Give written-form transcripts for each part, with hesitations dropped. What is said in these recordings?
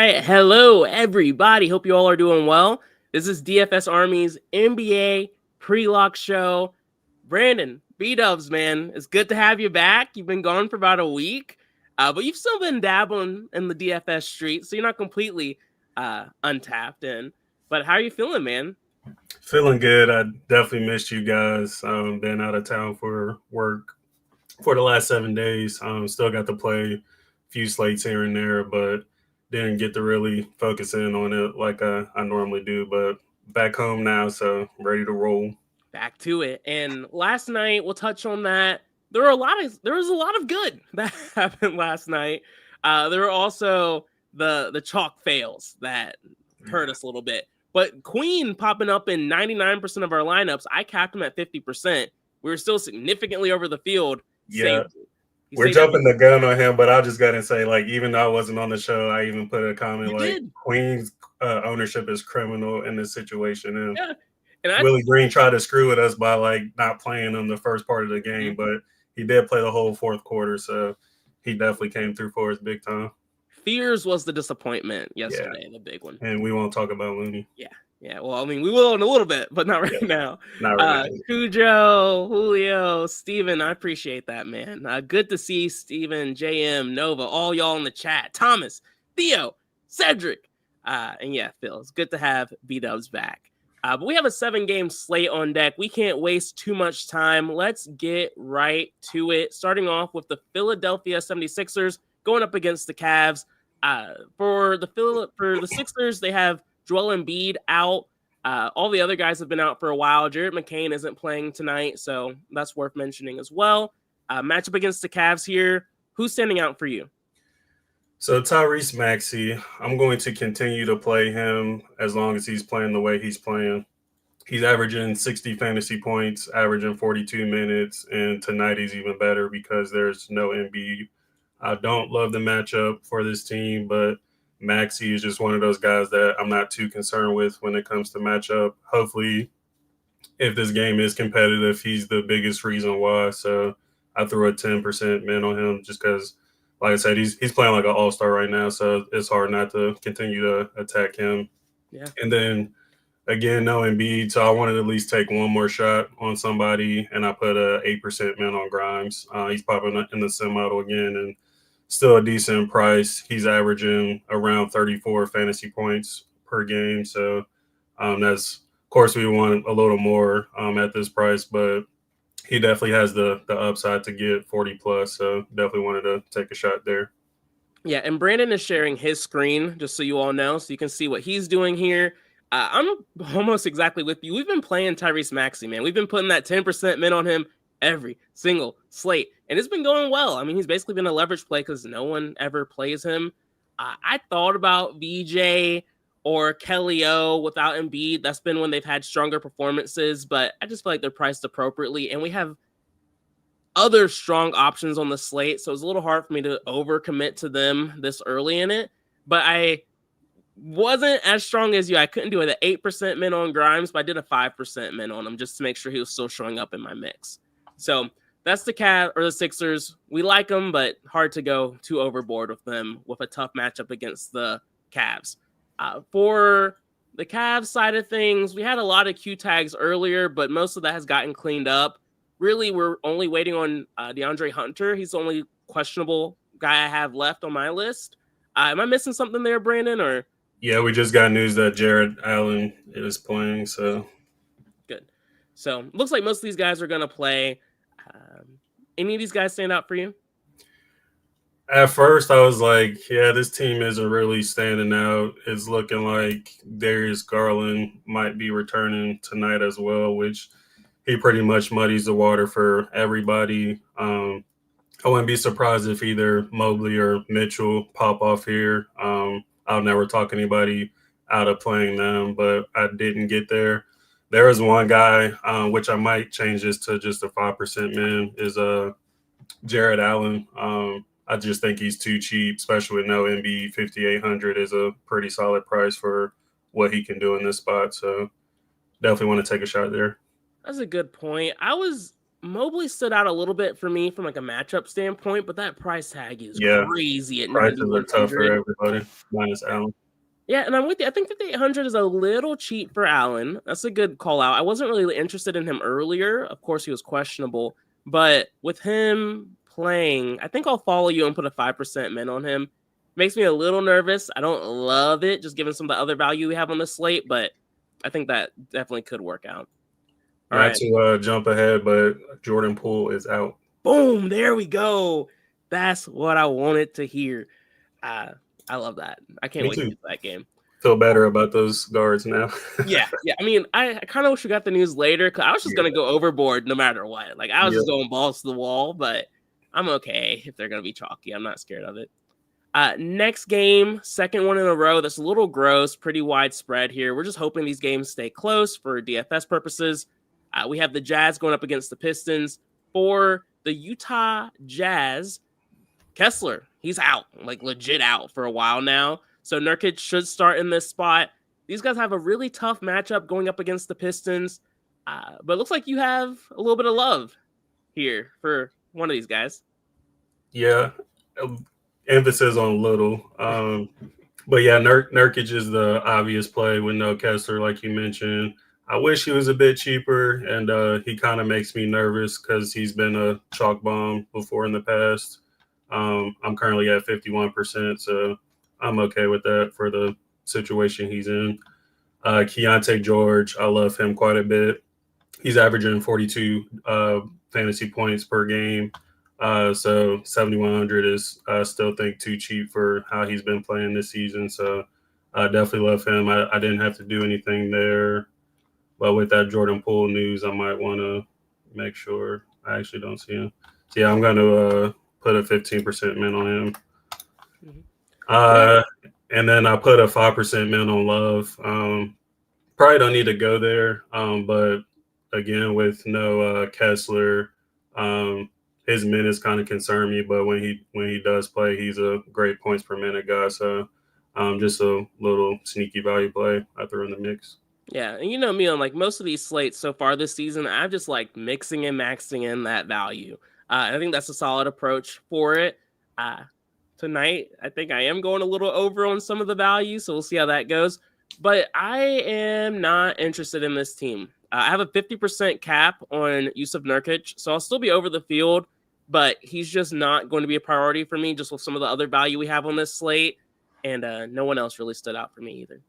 right. Hello, everybody. Hope you all are doing well. This is DFS Army's NBA pre-lock show. Brandon, B-Dubs, man, it's good to have you back. You've been gone for about a week, but you've still been dabbling in the DFS street, so you're not completely untapped in. But how are you feeling, man? Feeling good. I definitely missed you guys. Been out of town for work for the last 7 days. Still got to play a few slates here and there, but didn't get to really focus in on it like I normally do. But back home now, so ready to roll. Back to it. And last night, we'll touch on that. There was a lot of good that happened last night. There were also the chalk fails that hurt us a little bit. But Queen popping up in 99% of our lineups. I capped him at 50%. We were still significantly over the field. Yeah. We're jumping the gun on him, but I just got to say, like, even though I wasn't on the show, I even put a comment Queen's ownership is criminal in this situation. And Willie Green tried to screw with us by, like, not playing him the first part of the game, but he did play the whole fourth quarter, so he definitely came through for us big time. Fears was the disappointment yesterday, the big one. And we won't talk about Looney. Yeah. Well, I mean, we will in a little bit, but not right now. Not right now. Cujo, Julio, Steven, I appreciate that, man. Good to see Steven, JM, Nova, all y'all in the chat. Thomas, Theo, Cedric. And yeah, Phil, it's good to have B-Dubs back. But we have a 7-game slate on deck. We can't waste too much time. Let's get right to it. Starting off with the Philadelphia 76ers going up against the Cavs. For the Sixers, they have Joel Embiid out. All the other guys have been out for a while. Jared McCain isn't playing tonight, so that's worth mentioning as well. Matchup against the Cavs here. Who's standing out for you? So Tyrese Maxey, I'm going to continue to play him as long as he's playing the way he's playing. He's averaging 60 fantasy points, averaging 42 minutes, and tonight he's even better because there's no Embiid. I don't love the matchup for this team, but Maxey is just one of those guys that I'm not too concerned with when it comes to matchup. Hopefully, if this game is competitive, he's the biggest reason why. So I threw a 10% min on him just because, like I said, he's playing like an all-star right now, so it's hard not to continue to attack him. Yeah. And then, again, no Embiid, so I wanted to at least take one more shot on somebody, and I put a 8% min on Grimes. He's popping in the semi-auto again, and still a decent price. He's averaging around 34 fantasy points per game. So that's, of course, we want a little more at this price, but he definitely has the upside to get 40 plus. So definitely wanted to take a shot there. Yeah, and Brandon is sharing his screen just so you all know, so you can see what he's doing here. I'm almost exactly with you. We've been playing Tyrese Maxey, man. We've been putting that 10% min on him every single slate, and it's been going well. I mean, he's basically been a leverage play because no one ever plays him. I thought about VJ or Kelly O without Embiid. That's been when they've had stronger performances, but I just feel like they're priced appropriately, and we have other strong options on the slate, so it's a little hard for me to overcommit to them this early in it, but I wasn't as strong as you. I couldn't do an 8% min on Grimes, but I did a 5% min on him just to make sure he was still showing up in my mix. So that's the Cavs or the Sixers. We like them, but hard to go too overboard with them with a tough matchup against the Cavs. For the Cavs side of things, we had a lot of Q tags earlier, but most of that has gotten cleaned up. Really, we're only waiting on DeAndre Hunter. He's the only questionable guy I have left on my list. Am I missing something there, Brandon? Or yeah, we just got news that Jared Allen is playing, so good. So looks like most of these guys are going to play. Any of these guys stand out for you? At first, I was like, yeah, this team isn't really standing out. It's looking like Darius Garland might be returning tonight as well, which he pretty much muddies the water for everybody. I wouldn't be surprised if either Mobley or Mitchell pop off here. I'll never talk anybody out of playing them, but I didn't get there. There is one guy, which I might change this to just a 5% min, is Jared Allen. I just think he's too cheap, especially with no Embiid. 5,800 is a pretty solid price for what he can do in this spot. So definitely want to take a shot there. That's a good point. I was Mobley stood out a little bit for me from like a matchup standpoint, but that price tag is Yeah, crazy at prices are tough for 9,100. everybody, minus Allen. Yeah, and I'm with you. I think 5,800 is a little cheap for Allen. That's a good call out. I wasn't really interested in him earlier. Of course, he was questionable, but with him playing, I think I'll follow you and put a 5% min on him. Makes me a little nervous. I don't love it, just given some of the other value we have on the slate, but I think that definitely could work out. All Not right. to jump ahead, but Jordan Poole is out. Boom. There we go. That's what I wanted to hear. I love that. I can't Me wait to too. get to that game. Feel better about those guards now. Yeah. I mean, I kind of wish we got the news later because I was just Yeah. going to go overboard no matter what. Like, I was Yeah. just going balls to the wall, but I'm okay if they're going to be chalky. I'm not scared of it. Next game, second one in a row. That's a little gross, pretty widespread here. We're just hoping these games stay close for DFS purposes. We have the Jazz going up against the Pistons. For the Utah Jazz, Kessler, he's out, like legit out for a while now. So Nurkic should start in this spot. These guys have a really tough matchup going up against the Pistons. But it looks like you have a little bit of love here for one of these guys. Yeah. Emphasis on little. But yeah, Nurkic is the obvious play with no Kessler, like you mentioned. I wish he was a bit cheaper, and he kind of makes me nervous because he's been a chalk bomb before in the past. I'm currently at 51%, so I'm okay with that for the situation he's in. Keontae George, I love him quite a bit. He's averaging 42 fantasy points per game. So 7,100 is, I still think, too cheap for how he's been playing this season. So I definitely love him. I didn't have to do anything there. But with that Jordan Poole news, I might want to make sure I actually don't see him. So yeah, I'm going to put a 15% min on him. And then I put a 5% min on Love. Probably don't need to go there. But again, with no Kessler, his minutes kind of concern me. But when he does play, he's a great points per minute guy. So just a little sneaky value play I threw in the mix. Yeah, and you know me on like most of these slates so far this season, I'm just like mixing and maxing in that value. And I think that's a solid approach for it. Tonight, I think I am going a little over on some of the value, so we'll see how that goes. But I am not interested in this team. I have a 50% cap on Yusuf Nurkic, so I'll still be over the field, but he's just not going to be a priority for me just with some of the other value we have on this slate, and no one else really stood out for me either.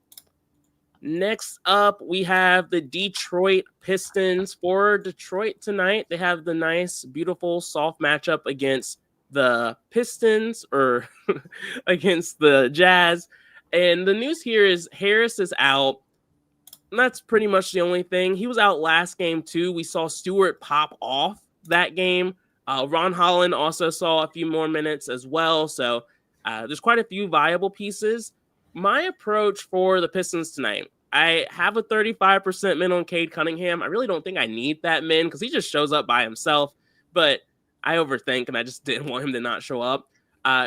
Next up, we have the Detroit Pistons. For Detroit tonight, they have the nice, beautiful, soft matchup against the Pistons or against the Jazz. And the news here is Harris is out. And that's pretty much the only thing. He was out last game too. We saw Stewart pop off that game. Ron Holland also saw a few more minutes as well. So there's quite a few viable pieces. My approach for the Pistons tonight, I have a 35% min on Cade Cunningham. I really don't think I need that min because he just shows up by himself. But I overthink, and I just didn't want him to not show up.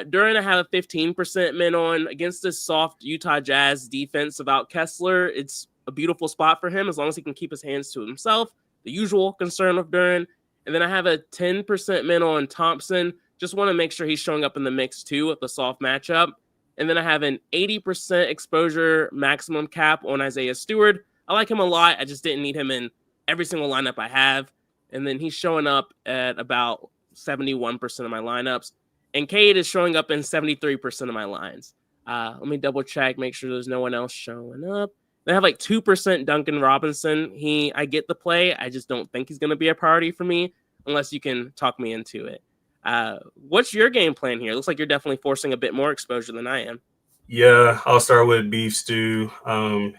During, I have a 15% min on against this soft Utah Jazz defense without Kessler. It's a beautiful spot for him as long as he can keep his hands to himself. The usual concern of Duran. And then I have a 10% min on Thompson. Just want to make sure he's showing up in the mix too with the soft matchup. And then I have an 80% exposure maximum cap on Isaiah Stewart. I like him a lot. I just didn't need him in every single lineup I have. And then he's showing up at about 71% of my lineups. And Cade is showing up in 73% of my lines. Let me double check, make sure there's no one else showing up. They have like 2% Duncan Robinson. I get the play. I just don't think he's going to be a priority for me unless you can talk me into it. What's your game plan here? Looks like you're definitely forcing a bit more exposure than I am. Yeah, I'll start with Beef Stew.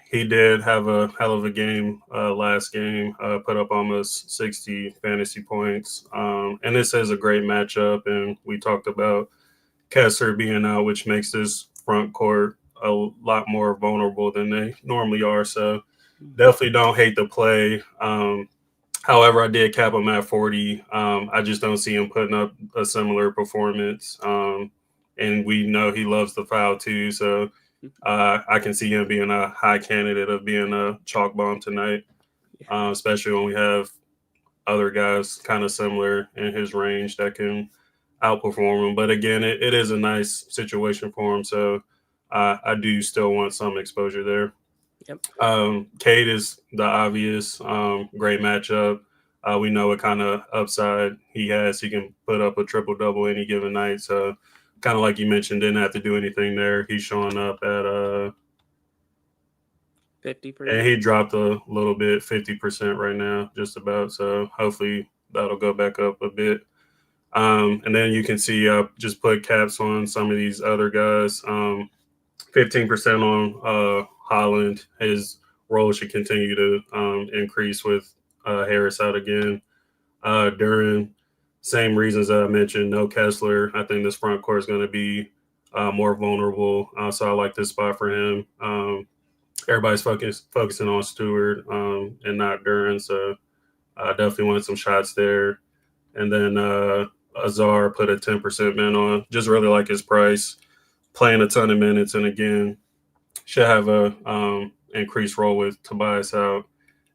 He did have a hell of a game last game, put up almost 60 fantasy points. And this is a great matchup. And we talked about Kessler being out, which makes this front court a lot more vulnerable than they normally are. So definitely don't hate the play. However, I did cap him at 40. I just don't see him putting up a similar performance. And we know he loves the foul too. So I can see him being a high candidate of being a chalk bomb tonight, especially when we have other guys kind of similar in his range that can outperform him. But again, it is a nice situation for him. So I do still want some exposure there. Yep. Cade is the obvious great matchup. We know what kind of upside he has. He can put up a triple double any given night. So kind of like you mentioned, didn't have to do anything there. He's showing up at 50 for and you. he dropped a little bit, 50% right now, just about. So hopefully that'll go back up a bit. And then you can see just put caps on some of these other guys. 15% on Holland. His role should continue to increase with Harris out again. During same reasons that I mentioned, no Kessler. I think this front court is going to be more vulnerable. So I like this spot for him. Everybody's focusing on Stewart and not Duran. So I definitely want some shots there. And then Azar put a 10% min on. Just really like his price. Playing a ton of minutes. And again, should have a increased role with Tobias out.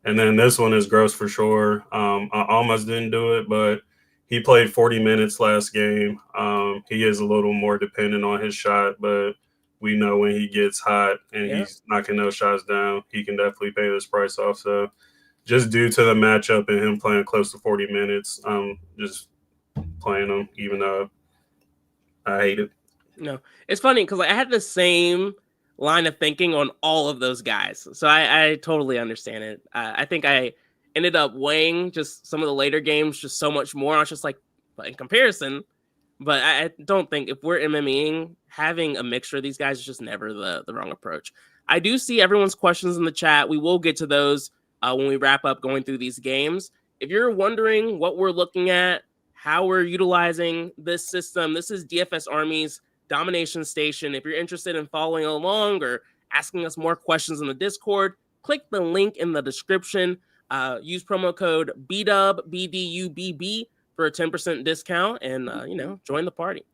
And then this one is gross for sure. I almost didn't do it, but he played 40 minutes last game. He is a little more dependent on his shot, but we know when he gets hot and he's knocking those shots down, he can definitely pay this price off. So just due to the matchup and him playing close to 40 minutes, just playing him, even though I hate it. No, it's funny because I had the same line of thinking on all of those guys. So I totally understand it. I think I ended up weighing just some of the later games just so much more. I was just like, but in comparison, but I don't think if we're MMEing, having a mixture of these guys is just never the wrong approach. I do see everyone's questions in the chat. We will get to those when we wrap up going through these games. If you're wondering what we're looking at, how we're utilizing this system, this is DFS Army's Domination Station. If you're interested in following along or asking us more questions in the Discord, click the link in the description. Use promo code BDUB, BDUBB for a 10% discount and, join the party.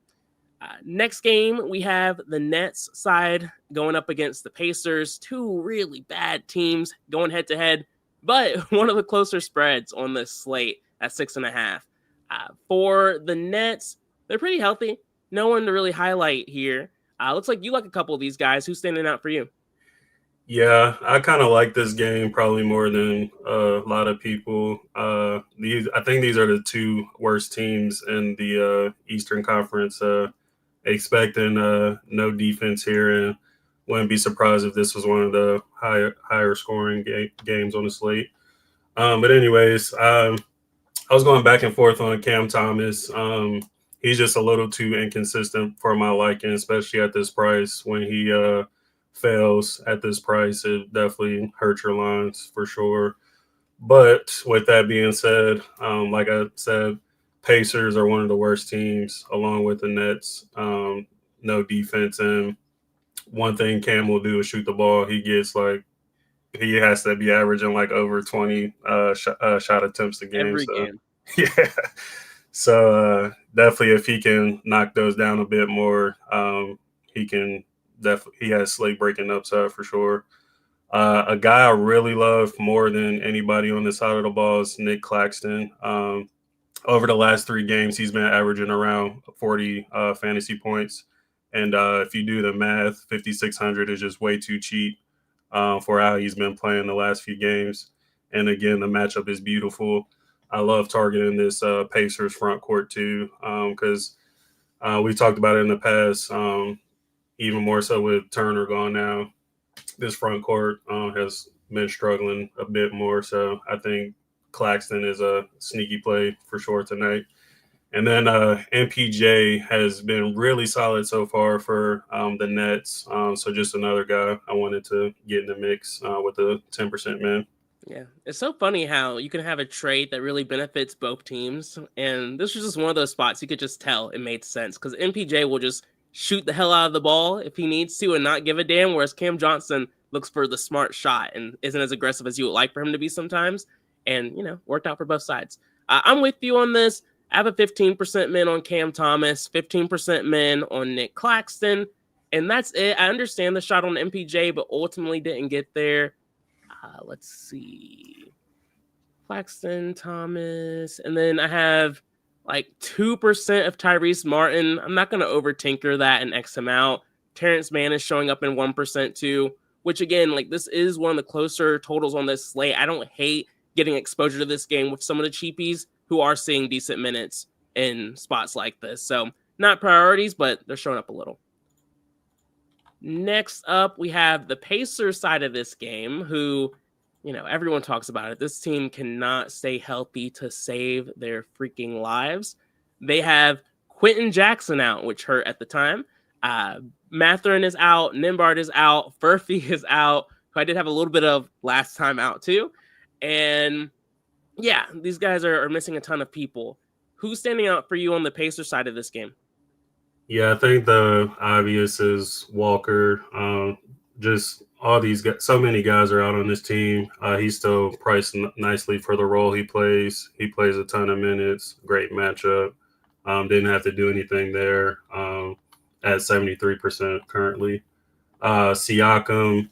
Next game, we have the Nets side going up against the Pacers. Two really bad teams going head to head, but one of the closer spreads on this slate at 6.5. For the Nets, they're pretty healthy. No one to really highlight here. Looks like you like a couple of these guys. Who's standing out for you? Yeah, I kind of like this game probably more than a lot of people. I think these are the two worst teams in the Eastern Conference. Expecting no defense here, and wouldn't be surprised if this was one of the higher scoring games on the slate. But anyways, I was going back and forth on Cam Thomas. He's just a little too inconsistent for my liking, especially at this price. When he fails at this price, it definitely hurts your lines for sure. But with that being said, like I said, Pacers are one of the worst teams, along with the Nets. No defense, and one thing Cam will do is shoot the ball. He has to be averaging like over 20 shot attempts a game. Every game. Yeah. So definitely, if he can knock those down a bit more, he has slate breaking upside for sure. A guy I really love more than anybody on this side of the ball is Nick Claxton. Over the last 3 games, he's been averaging around 40 fantasy points. And if you do the math, 5,600 is just way too cheap for how he's been playing the last few games. And again, the matchup is beautiful. I love targeting this Pacers front court too, because we talked about it in the past, even more so with Turner gone now. This front court has been struggling a bit more. So I think Claxton is a sneaky play for sure tonight. And then MPJ has been really solid so far for the Nets. So just another guy I wanted to get in the mix with a 10% man. Yeah, it's so funny how you can have a trade that really benefits both teams. And this was just one of those spots you could just tell it made sense because MPJ will just shoot the hell out of the ball if he needs to and not give a damn, whereas Cam Johnson looks for the smart shot and isn't as aggressive as you would like for him to be sometimes. And, worked out for both sides. I'm with you on this. I have a 15% min on Cam Thomas, 15% min on Nick Claxton, and that's it. I understand the shot on MPJ, but ultimately didn't get there. Let's see. Claxton Thomas. And then I have like 2% of Tyrese Martin. I'm not going to over tinker that and X him out. Terrence Mann is showing up in 1% too, which again, like this is one of the closer totals on this slate. I don't hate getting exposure to this game with some of the cheapies who are seeing decent minutes in spots like this. So not priorities, but they're showing up a little. Next up, we have the Pacers side of this game, who, you know, everyone talks about it. This team cannot stay healthy to save their freaking lives. They have Quentin Jackson out, which hurt at the time. Mathurin is out. Nimbard is out. Furphy is out, who I did have a little bit of last time out too. And yeah, these guys are missing a ton of people. Who's standing out for you on the Pacers side of this game? Yeah, I think the obvious is Walker. Just all these guys, so many guys are out on this team. He's still priced nicely for the role he plays. He plays a ton of minutes. Great matchup. Didn't have to do anything there. At 73% currently. Siakam.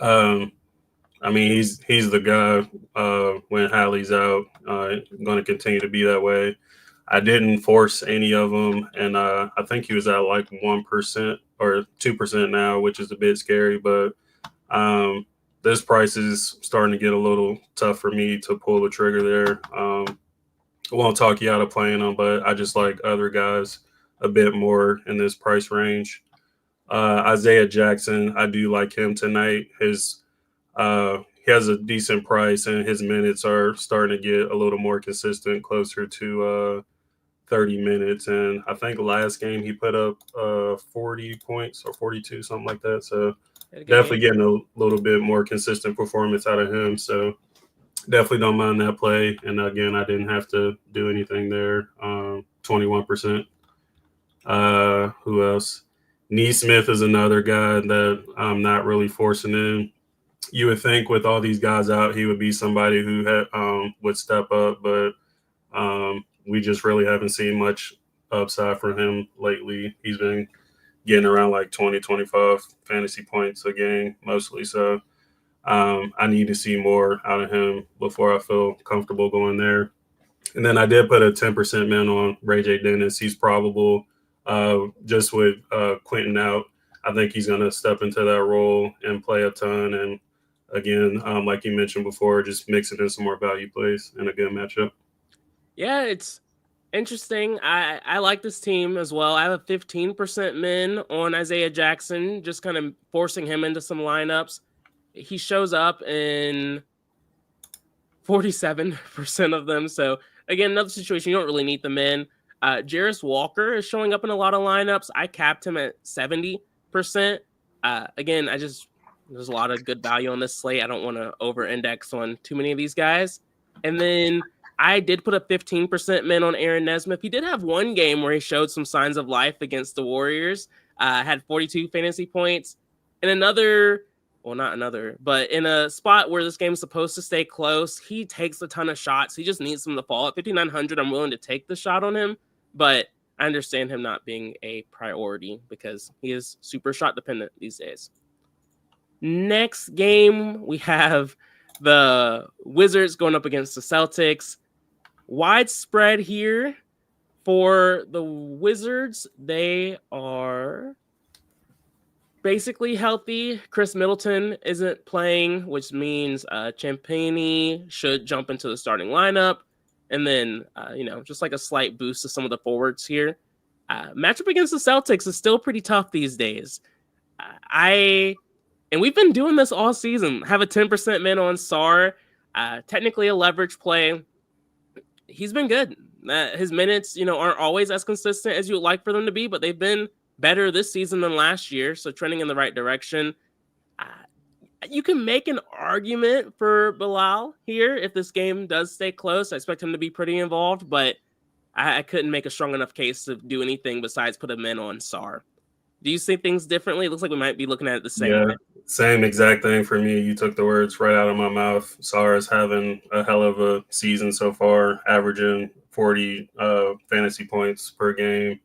I mean, he's the guy when Hallie's out. Going to continue to be that way. I didn't force any of them, and I think he was at like 1% or 2% now, which is a bit scary. But this price is starting to get a little tough for me to pull the trigger there. I won't talk you out of playing them, but I just like other guys a bit more in this price range. Isaiah Jackson, I do like him tonight. He has a decent price, and his minutes are starting to get a little more consistent, closer to 30 minutes. And I think last game he put up 40 points or 42, something like that. So definitely getting a little bit more consistent performance out of him. So definitely don't mind that play. And again, I didn't have to do anything there. 21%. Who else? Neesmith is another guy that I'm not really forcing in. You would think with all these guys out, he would be somebody who had, would step up, but we just really haven't seen much upside from him lately. He's been getting around like 20, 25 fantasy points a game mostly. So I need to see more out of him before I feel comfortable going there. And then I did put a 10% man on Ray J. Dennis. He's probable. Just with Quentin out, I think he's going to step into that role and play a ton. And again, like you mentioned before, just mixing in some more value plays and a good matchup. Yeah, it's interesting. I like this team as well. I have a 15% min on Isaiah Jackson, just kind of forcing him into some lineups. He shows up in 47% of them. So again, another situation you don't really need them in. Jarris Walker is showing up in a lot of lineups. I capped him at 70%. Again, there's a lot of good value on this slate. I don't want to over-index on too many of these guys. And then I did put a 15% min on Aaron Nesmith. He did have one game where he showed some signs of life against the Warriors. Had 42 fantasy points. In in a spot where this game is supposed to stay close, he takes a ton of shots. He just needs them to fall. At 5,900, I'm willing to take the shot on him, but I understand him not being a priority because he is super shot dependent these days. Next game, we have the Wizards going up against the Celtics. Widespread here for the Wizards. They are basically healthy. Chris Middleton isn't playing, which means Champagnie should jump into the starting lineup. And then, just like a slight boost to some of the forwards here. Matchup against the Celtics is still pretty tough these days. And we've been doing this all season. Have a 10% min on Sarr. Technically a leverage play. He's been good. His minutes, aren't always as consistent as you would like for them to be, but they've been better this season than last year, so trending in the right direction. You can make an argument for Bilal here if this game does stay close. I expect him to be pretty involved, but I couldn't make a strong enough case to do anything besides put a min on Sarr. Do you see things differently? It looks like we might be looking at it the same way. Same exact thing for me. You took the words right out of my mouth. Sarr is having a hell of a season so far, averaging 40 fantasy points per game.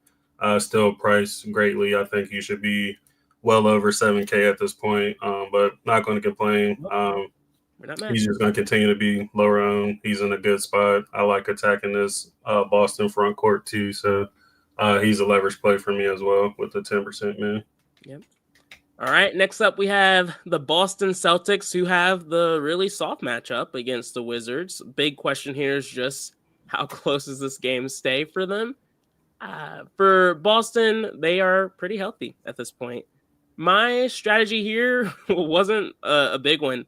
Still priced greatly. I think you should be well over 7K at this point, but not going to complain. We're not mad. He's just going to continue to be lower owned. He's in a good spot. I like attacking this Boston front court too. So he's a leverage play for me as well with the 10% man. Yep. All right. Next up, we have the Boston Celtics, who have the really soft matchup against the Wizards. Big question here is just how close does this game stay for them? For Boston, they are pretty healthy at this point. My strategy here wasn't a big one.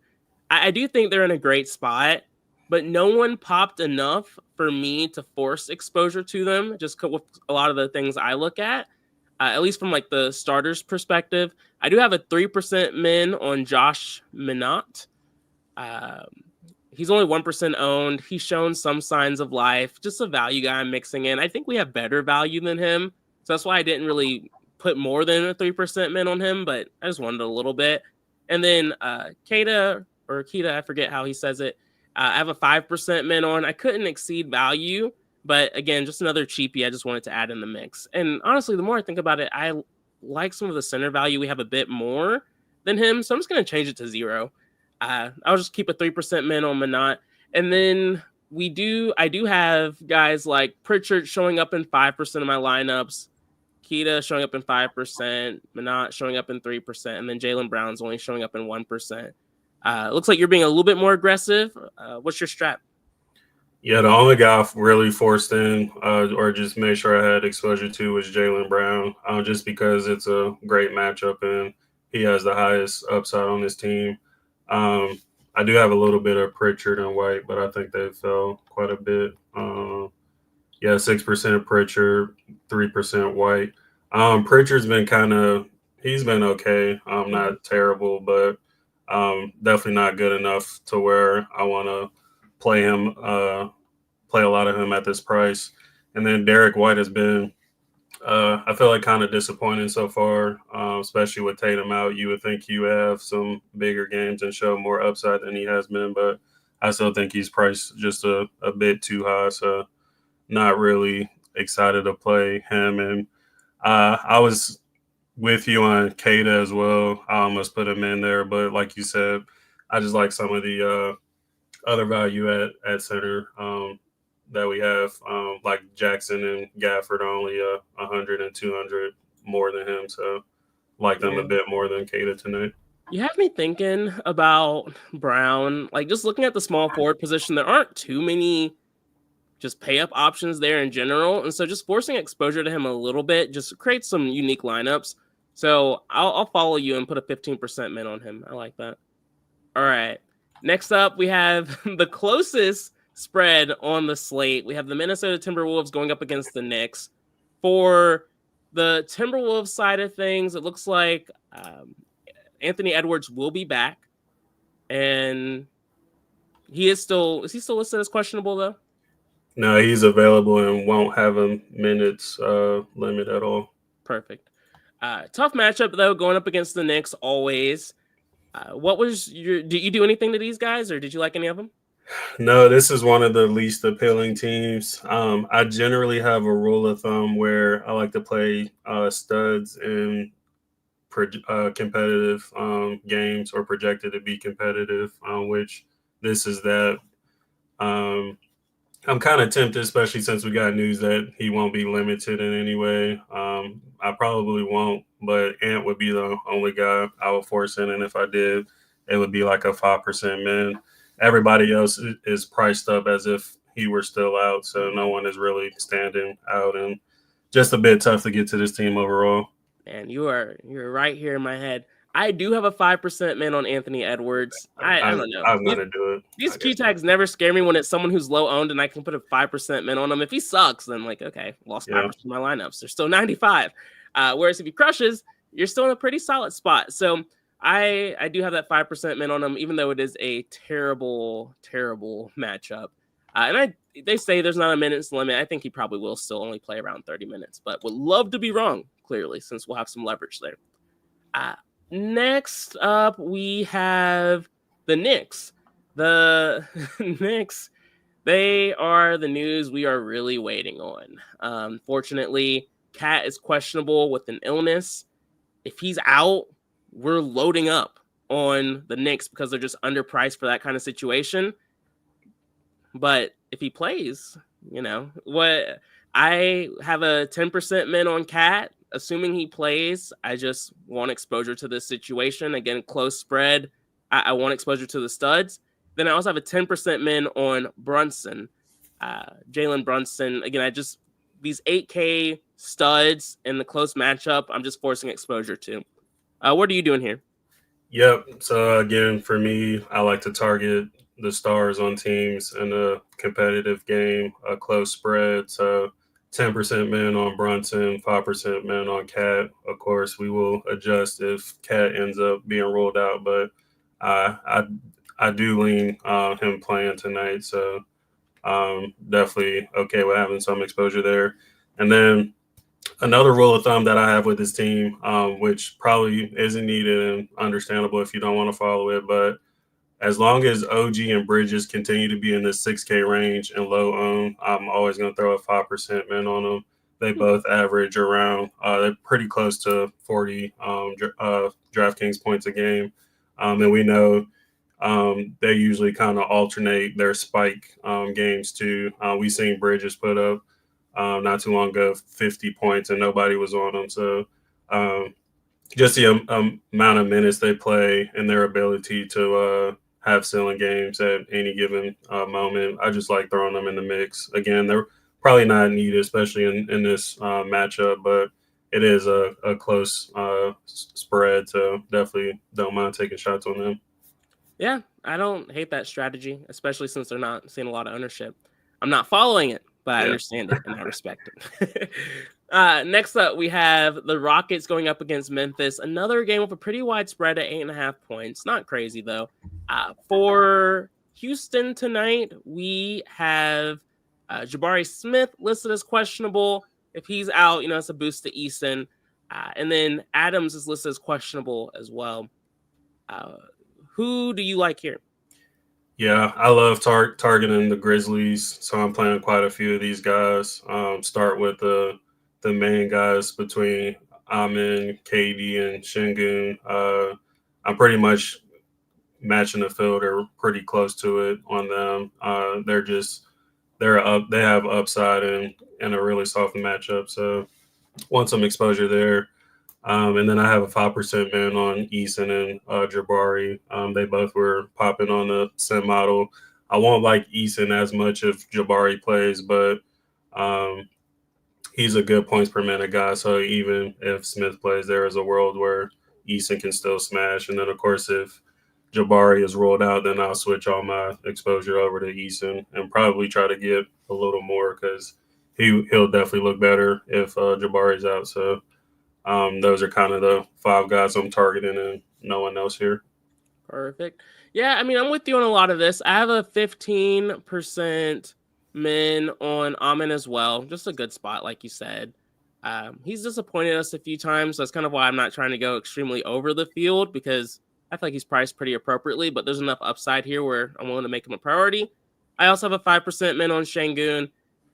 I do think they're in a great spot, but no one popped enough for me to force exposure to them, just with a lot of the things I look at least from like the starters perspective. I do have a 3% min on Josh Minott. He's only 1% owned. He's shown some signs of life. Just a value guy I'm mixing in. I think we have better value than him. So that's why I didn't really put more than a 3% min on him, but I just wanted a little bit. And then Keita, I forget how he says it. I have a 5% min on. I couldn't exceed value, but again, just another cheapie I just wanted to add in the mix. And honestly, the more I think about it, I like some of the center value. We have a bit more than him, so I'm just going to change it to 0. I'll just keep a 3% min on Minott. And then I do have guys like Pritchard showing up in 5% of my lineups, Keita showing up in 5%, Minott showing up in 3%, and then Jaylen Brown's only showing up in 1%. Looks like you're being a little bit more aggressive. What's your strat? Yeah, the only guy I've really forced in or just made sure I had exposure to was Jaylen Brown, just because it's a great matchup and he has the highest upside on this team. I do have a little bit of Pritchard and White, but I think they fell quite a bit. 6% Pritchard, 3% White. Pritchard's been he's been okay. Not terrible, but definitely not good enough to where I want to play him, play a lot of him at this price. And then Derek White has been, I feel like, kind of disappointing so far, especially with Tatum out. You would think you have some bigger games and show more upside than he has been, but I still think he's priced just a bit too high. So not really excited to play him. And I was with you on Keita as well. I almost put him in there, but like you said, I just like some of the other value at center that we have, like Jackson and Gafford are only 100 and 200 more than him, so like them a bit more than Keita tonight. You have me thinking about Brown. Like, just looking at the small forward position, there aren't too many just pay up options there in general, and so just forcing exposure to him a little bit just creates some unique lineups. So I'll follow you and put a 15% min on him. I like that. All right. Next up, we have the closest spread on the slate. We have the Minnesota Timberwolves going up against the Knicks. For the Timberwolves side of things, it looks like Anthony Edwards will be back. And is he still listed as questionable, though? No, he's available and won't have a minutes limit at all. Perfect. Tough matchup, though, going up against the Knicks always. Did you do anything to these guys, or did you like any of them? No, this is one of the least appealing teams. I generally have a rule of thumb where I like to play studs in competitive games or projected to be competitive, which this is that. I'm kind of tempted, especially since we got news that he won't be limited in any way. I probably won't, but Ant would be the only guy I would force in, and if I did, it would be like a 5% min. Everybody else is priced up as if he were still out, so no one is really standing out, and just a bit tough to get to this team overall. And you're right here in my head. I do have a 5% min on Anthony Edwards. I don't know. I'm going to do it. These key tags never scare me when it's someone who's low owned and I can put a 5% min on him. If he sucks, then like, okay, lost 5% of my lineups. They're still 95. Whereas if he crushes, you're still in a pretty solid spot. So I do have that 5% min on him, even though it is a terrible, terrible matchup. And they say there's not a minutes limit. I think he probably will still only play around 30 minutes, but would love to be wrong, clearly, since we'll have some leverage there. Next up, we have the Knicks. The Knicks, they are the news we are really waiting on. Unfortunately, Cat is questionable with an illness. If he's out, we're loading up on the Knicks because they're just underpriced for that kind of situation. But if he plays, what I have a 10% min on Cat. Assuming he plays, I just want exposure to this situation. Again, close spread. I want exposure to the studs. Then I also have a 10% min on Brunson. Jalen Brunson. Again, these 8K studs in the close matchup, I'm just forcing exposure to. What are you doing here? Yep. So again, for me, I like to target the stars on teams in a competitive game, a close spread. So 10% min on Brunson, 5% min on Cat. Of course, we will adjust if Cat ends up being rolled out, but I do lean him playing tonight. So definitely okay with having some exposure there. And then another rule of thumb that I have with this team, which probably isn't needed and understandable if you don't want to follow it, but as long as OG and Bridges continue to be in the 6K range and low own, I'm always going to throw a 5% min on them. They both average around, they're pretty close to 40 DraftKings points a game. And we know they usually kind of alternate their spike games too. We've seen Bridges put up not too long ago 50 points and nobody was on them. So just the amount of minutes they play and their ability to have ceiling games at any given moment, I just like throwing them in the mix. Again, they're probably not needed, especially in this matchup, but it is a close spread, so definitely don't mind taking shots on them. Yeah, I don't hate that strategy, especially since they're not seeing a lot of ownership. I'm not following it, but I understand it and I respect it. Next up, we have the Rockets going up against Memphis. Another game with a pretty wide spread at 8.5 points. Not crazy, though. For Houston tonight, we have Jabari Smith listed as questionable. If he's out, it's a boost to Eason. And then Adams is listed as questionable as well. Who do you like here? Yeah, I love targeting the Grizzlies, so I'm playing quite a few of these guys. Start with the main guys between Amin, KD, and Şengün. I'm pretty much matching the field or pretty close to it on them. They're up. They have upside and a really soft matchup. So want some exposure there. And then I have a 5% min on Eason and Jabari. They both were popping on the sim model. I won't like Eason as much if Jabari plays, but he's a good points per minute guy. So even if Smith plays, there is a world where Eason can still smash. And then, of course, if Jabari is rolled out, then I'll switch all my exposure over to Eason and probably try to get a little more because he'll definitely look better if Jabari's out. So those are kind of the 5 guys I'm targeting and no one else here. Perfect. Yeah, I'm with you on a lot of this. I have a 15% min on Amin as well. Just a good spot, like you said. He's disappointed us a few times. So that's kind of why I'm not trying to go extremely over the field because I feel like he's priced pretty appropriately, but there's enough upside here where I'm willing to make him a priority. I also have a 5% min on Şengün.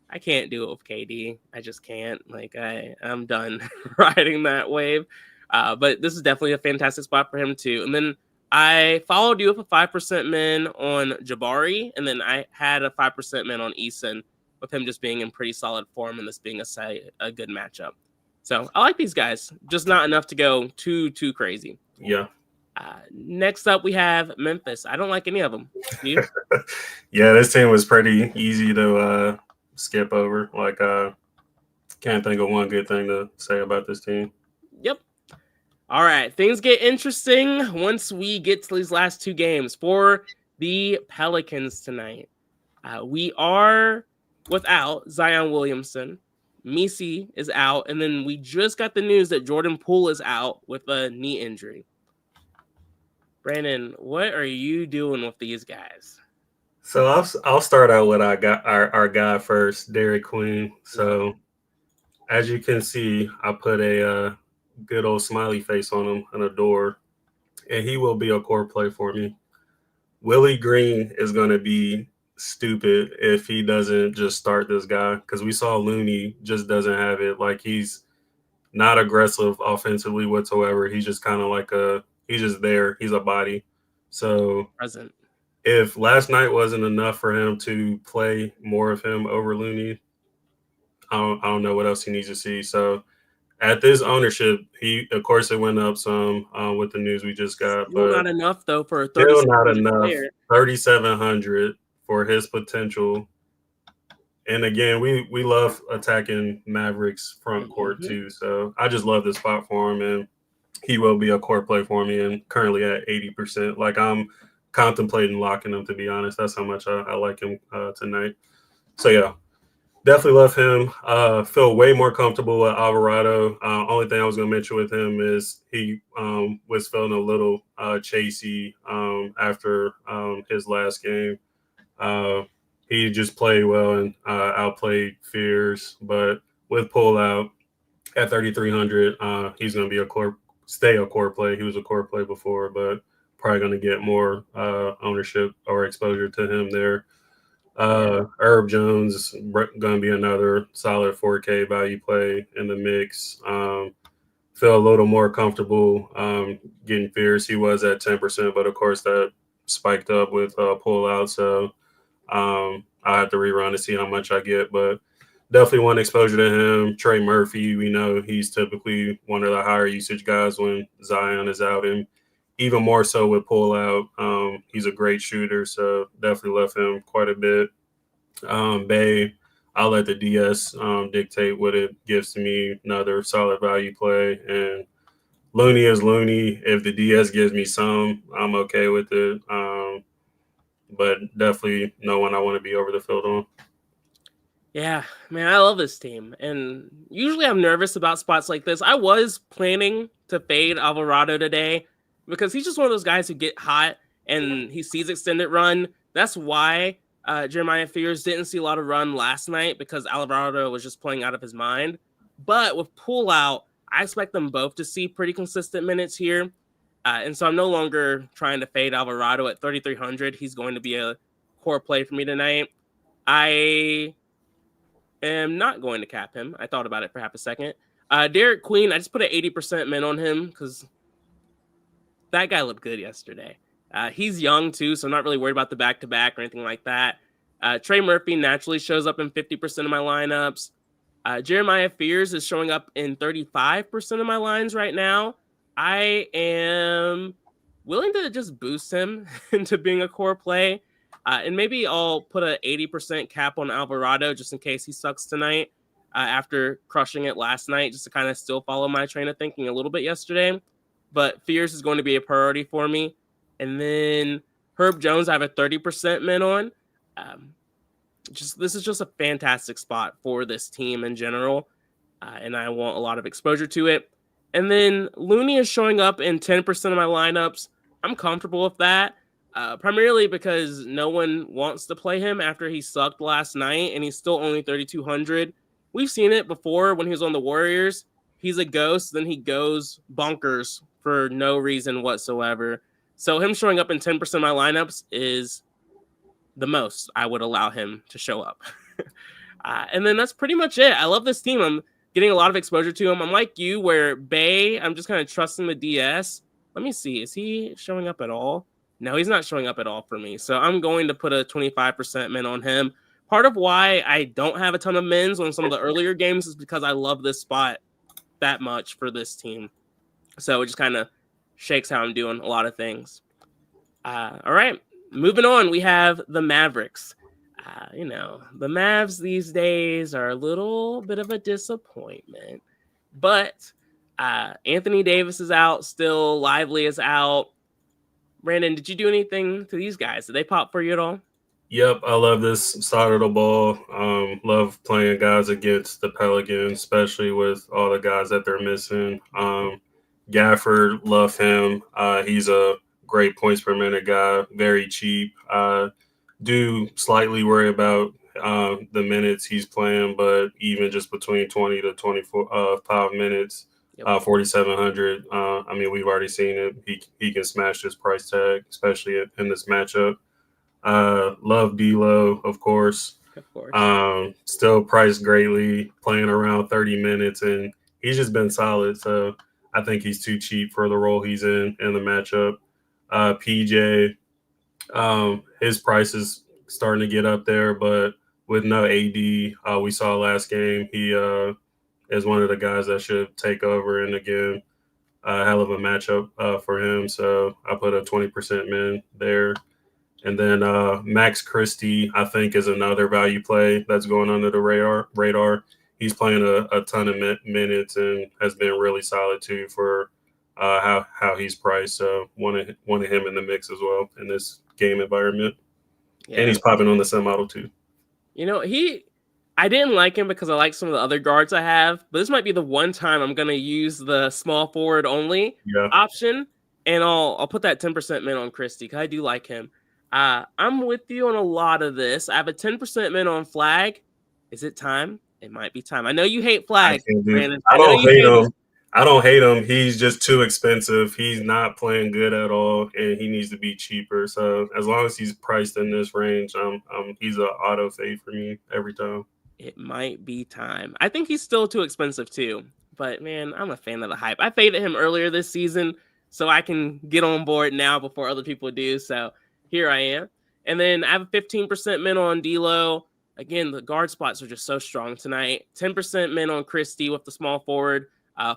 I can't do it with KD. I just can't. I'm done riding that wave. But this is definitely a fantastic spot for him too. And then I followed you with a 5% min on Jabari, and then I had a 5% min on Eason with him just being in pretty solid form and this being a good matchup. So I like these guys, just not enough to go too crazy. Yeah. Next up, we have Memphis. I don't like any of them. Do you? Yeah, this team was pretty easy to skip over. Can't think of one good thing to say about this team. Yep. All right, things get interesting once we get to these last 2 games. For the Pelicans tonight, we are without Zion Williamson. Misi is out, and then we just got the news that Jordan Poole is out with a knee injury. Brandon, what are you doing with these guys? So I'll start out with our guy first, Derek Queen. So as you can see, I put a good old smiley face on him and a door, and he will be a core play for me. Willie Green is going to be stupid if he doesn't just start this guy because we saw Looney just doesn't have it. He's not aggressive offensively whatsoever. He's just kind of like a He's just there. He's a body. So Present. if last night wasn't enough for him to play more of him over Looney, I don't know what else he needs to see. So at this ownership, of course, it went up some with the news we just got, Still but not enough though for a still 37 not enough. player. 3,700 for his potential. And again, we love attacking Mavericks front court too. So I just love this spot for him, and he will be a core play for me. And currently at 80%, like I'm contemplating locking him. To be honest, that's how much I like him tonight. So yeah, definitely love him. Feel way more comfortable with Alvarado. Only thing I was going to mention with him is he was feeling a little chasey after his last game. He just played well and outplayed fears, but with pullout at 3,300, he's going to be stay a core play. He was a core play before, but probably going to get more ownership or exposure to him there. Herb Jones going to be another solid 4K value play in the mix. Feel a little more comfortable getting fears. He was at 10%, but of course that spiked up with pullout. So I have to rerun to see how much I get, but definitely want exposure to him. Trey Murphy, we know he's typically one of the higher usage guys when Zion is out, and even more so with pullout. He's a great shooter, so definitely love him quite a bit. Bay, I'll let the DS dictate what it gives to me. Another solid value play, and Looney is Looney. If the DS gives me some, I'm okay with it. But definitely no one I want to be over the field on. Yeah, man, I love this team. And usually I'm nervous about spots like this. I was planning to fade Alvarado today because he's just one of those guys who get hot and he sees extended run. That's why Jeremiah Fears didn't see a lot of run last night, because Alvarado was just playing out of his mind. But with pullout, I expect them both to see pretty consistent minutes here. And so I'm no longer trying to fade Alvarado at 3,300. He's going to be a core play for me tonight. I am not going to cap him. I thought about it for half a second. Derek Queen, I just put an 80% min on him because that guy looked good yesterday. He's young too, so I'm not really worried about the back-to-back or anything like that. Trey Murphy naturally shows up in 50% of my lineups. Jeremiah Fears is showing up in 35% of my lines right now. I am willing to just boost him into being a core play. And maybe I'll put an 80% cap on Alvarado just in case he sucks tonight after crushing it last night, just to kind of still follow my train of thinking a little bit yesterday. But Fears is going to be a priority for me. And then Herb Jones, I have a 30% min on. This is just a fantastic spot for this team in general. And I want a lot of exposure to it. And then Looney is showing up in 10% of my lineups. I'm comfortable with that, primarily because no one wants to play him after he sucked last night, and he's still only 3,200. We've seen it before when he was on the Warriors. He's a ghost, then he goes bonkers for no reason whatsoever. So him showing up in 10% of my lineups is the most I would allow him to show up. And then that's pretty much it. I love this team. I'm getting a lot of exposure to him. I'm like you, where Bay, I'm just kind of trusting the DS. Let me see. Is he showing up at all? No, he's not showing up at all for me. So I'm going to put a 25% min on him. Part of why I don't have a ton of mins on some of the earlier games is because I love this spot that much for this team. So it just kind of shakes how I'm doing a lot of things. All right, moving on. We have the Mavericks. The Mavs these days are a little bit of a disappointment. But Anthony Davis is out still. Lively is out. Brandon, did you do anything to these guys? Did they pop for you at all? Yep, I love this side of the ball. Love playing guys against the Pelicans, especially with all the guys that they're missing. Gafford, love him. He's a great points per minute guy, very cheap. Do slightly worry about the minutes he's playing, but even just between 20 to 25 minutes, 4,700. I mean, we've already seen it. He can smash this price tag, especially in this matchup. Love D'Lo, of course. Still priced greatly, playing around 30 minutes, and he's just been solid. So I think he's too cheap for the role he's in the matchup. PJ, his price is starting to get up there, but with no AD, we saw last game, he is one of the guys that should take over. And again, a hell of a matchup for him. So I put a 20% min there. And then Max Christie, I think, is another value play that's going under the radar. He's playing a ton of minutes and has been really solid too for how he's priced. So wanted him in the mix as well in this game environment. Yeah. And he's popping on the semi-model too. You know, I didn't like him because I like some of the other guards I have, but this might be the one time I'm going to use the small forward only option, and I'll put that 10% min on Christie because I do like him. I'm with you on a lot of this. I have a 10% min on Flag. Is it time? It might be time. I know you hate Flag, Brandon. I don't hate him. I don't hate him. He's just too expensive. He's not playing good at all, and he needs to be cheaper. So as long as he's priced in this range, he's an auto fade for me every time. It might be time. I think he's still too expensive too. But man, I'm a fan of the hype. I faded him earlier this season, so I can get on board now before other people do. So here I am. And then I have a 15% min on D'Lo. Again, the guard spots are just so strong tonight. 10% min on Christie with the small forward.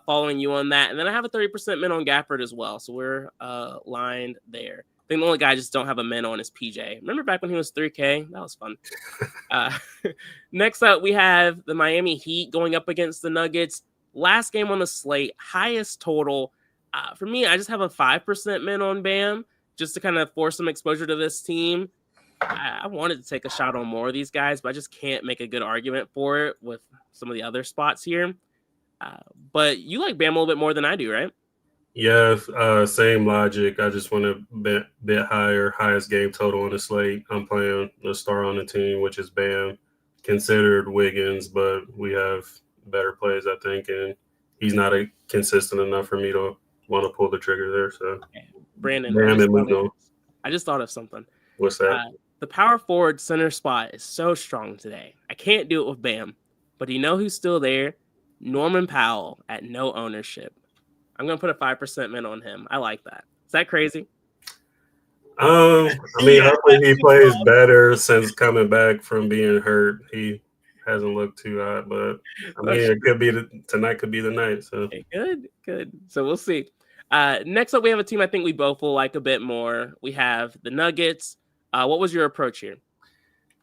Following you on that. And then I have a 30% min on Gafford as well. So we're lined there. I think the only guy I just don't have a min on is PJ. Remember back when he was 3K? That was fun. Next up, we have the Miami Heat going up against the Nuggets. Last game on the slate, highest total. For me, I just have a 5% min on Bam just to kind of force some exposure to this team. I wanted to take a shot on more of these guys, but I just can't make a good argument for it with some of the other spots here. But you like Bam a little bit more than I do, right? Yeah, same logic. I just want a bit higher, highest game total on the slate. I'm playing the star on the team, which is Bam, considered Wiggins, but we have better plays, I think, and he's not consistent enough for me to want to pull the trigger there. So, okay. Brandon, I just thought of something. What's that? The power forward center spot is so strong today. I can't do it with Bam, but do you know who's still there? Norman Powell at no ownership. I'm going to put a 5% min on him. I like that. Is that crazy? I mean, hopefully he plays better since coming back from being hurt. He hasn't looked too hot, but I mean, it could be tonight could be the night. So okay, good. So we'll see. Next up, we have a team I think we both will like a bit more. We have the Nuggets. What was your approach here?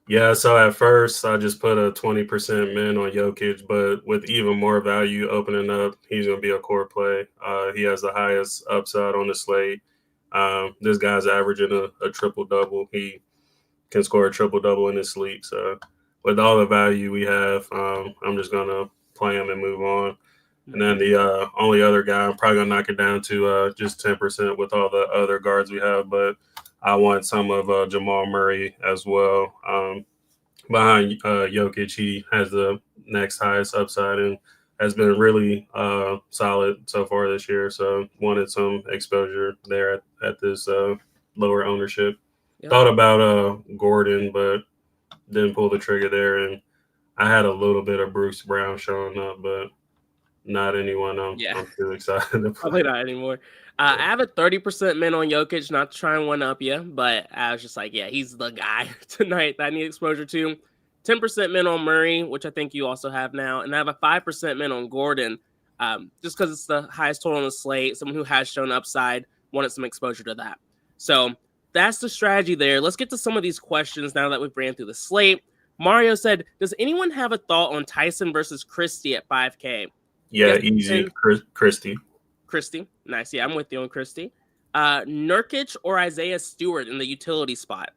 Yeah, so at first I just put a 20% min on Jokic, but with even more value opening up, he's going to be a core play. He has the highest upside on the slate. This guy's averaging a triple-double. He can score a triple-double in his sleep. So with all the value we have, I'm just going to play him and move on. And then the only other guy, I'm probably going to knock it down to just 10% with all the other guards we have, but I want some of Jamal Murray as well. Behind Jokic, he has the next highest upside and has been really solid so far this year. So wanted some exposure there at this lower ownership. Yep. Thought about Gordon, but didn't pull the trigger there. And I had a little bit of Bruce Brown showing up, but not anyone I'm too excited about. Probably not anymore. I have a 30% min on Jokic, not to try and one up you, but I was just like, yeah, he's the guy tonight that I need exposure to. 10% min on Murray, which I think you also have now. And I have a 5% min on Gordon, just because it's the highest total on the slate. Someone who has shown upside, wanted some exposure to that. So that's the strategy there. Let's get to some of these questions now that we've ran through the slate. Mario said, does anyone have a thought on Tyson versus Christie at 5K? Yeah, easy. Christie. Nice. Yeah, I'm with you on Christie. Nurkic or Isaiah Stewart in the utility spot?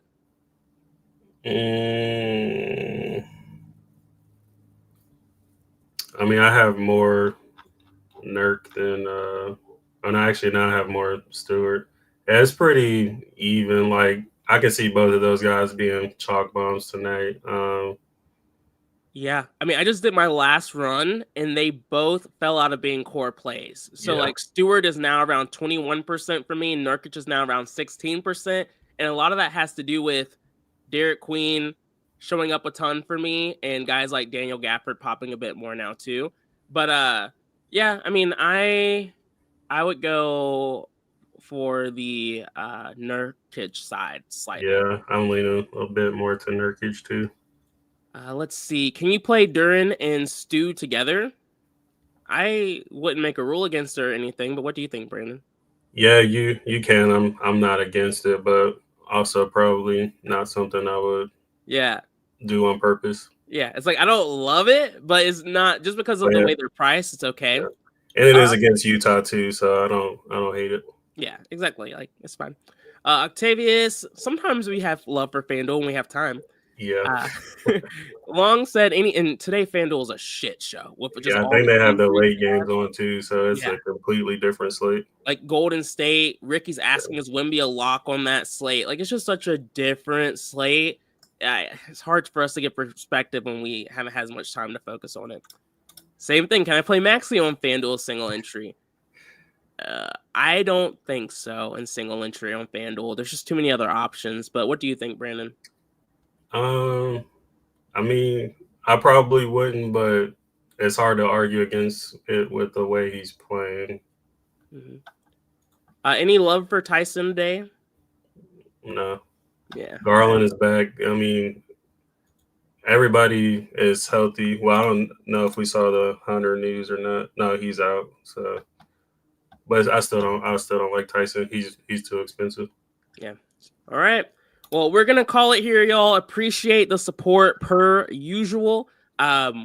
I mean, I have more Nurk than actually now I have more Stewart. Yeah, it's pretty even. Like, I can see both of those guys being chalk bombs tonight. Yeah, I mean, I just did my last run, and they both fell out of being core plays. So, like, Stewart is now around 21% for me, and Nurkic is now around 16%. And a lot of that has to do with Derek Queen showing up a ton for me, and guys like Daniel Gafford popping a bit more now, too. But, yeah, I mean, I I would go for the Nurkic side slightly. Yeah, I'm leaning a bit more to Nurkic too. Let's see. Can you play Duran and Stu together? I wouldn't make a rule against it or anything, but what do you think, Brandon? Yeah, you can. I'm not against it, but also probably not something I would Yeah. do on purpose. Yeah. It's like I don't love it, but it's not just because of But the yeah, way they're priced, it's okay. yeah. And it is against Utah too, so I don't hate it. Yeah, exactly. Like it's fine. Octavius, sometimes we have love for FanDuel when we have time. Yeah. Long said and today FanDuel is a shit show with just Yeah, I all think the they have the injuries. late games on too, so it's Yeah. a completely different slate. Like Golden State, Ricky's asking is Wemby a lock on that slate. Like it's just such a different slate. It's hard for us to get perspective when we haven't had as much time to focus on it. Same thing. Can I play Maxi on FanDuel single entry? I don't think so in single entry on FanDuel. There's just too many other options. But what do you think, Brandon? I mean, I probably wouldn't, but it's hard to argue against it with the way he's playing. Mm-hmm. Any love for Tyson today? No. Yeah. Garland is back. I mean, everybody is healthy. Well, I don't know if we saw the Hunter news or not. No, he's out. So, but I still don't like Tyson. He's too expensive. Yeah. All right. Well, we're gonna call it here, y'all. Appreciate the support per usual.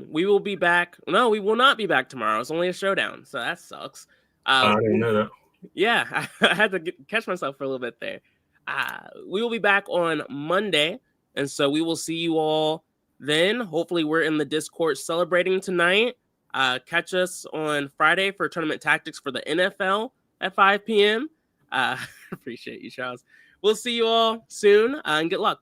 We will be back. No, we will not be back tomorrow. It's only a showdown, so that sucks. I didn't know that. Yeah, I had to catch myself for a little bit there. We will be back on Monday, and so we will see you all then. Hopefully, we're in the Discord celebrating tonight. Catch us on Friday for tournament tactics for the NFL at 5 p.m. Appreciate you, Charles. We'll see you all soon, and good luck.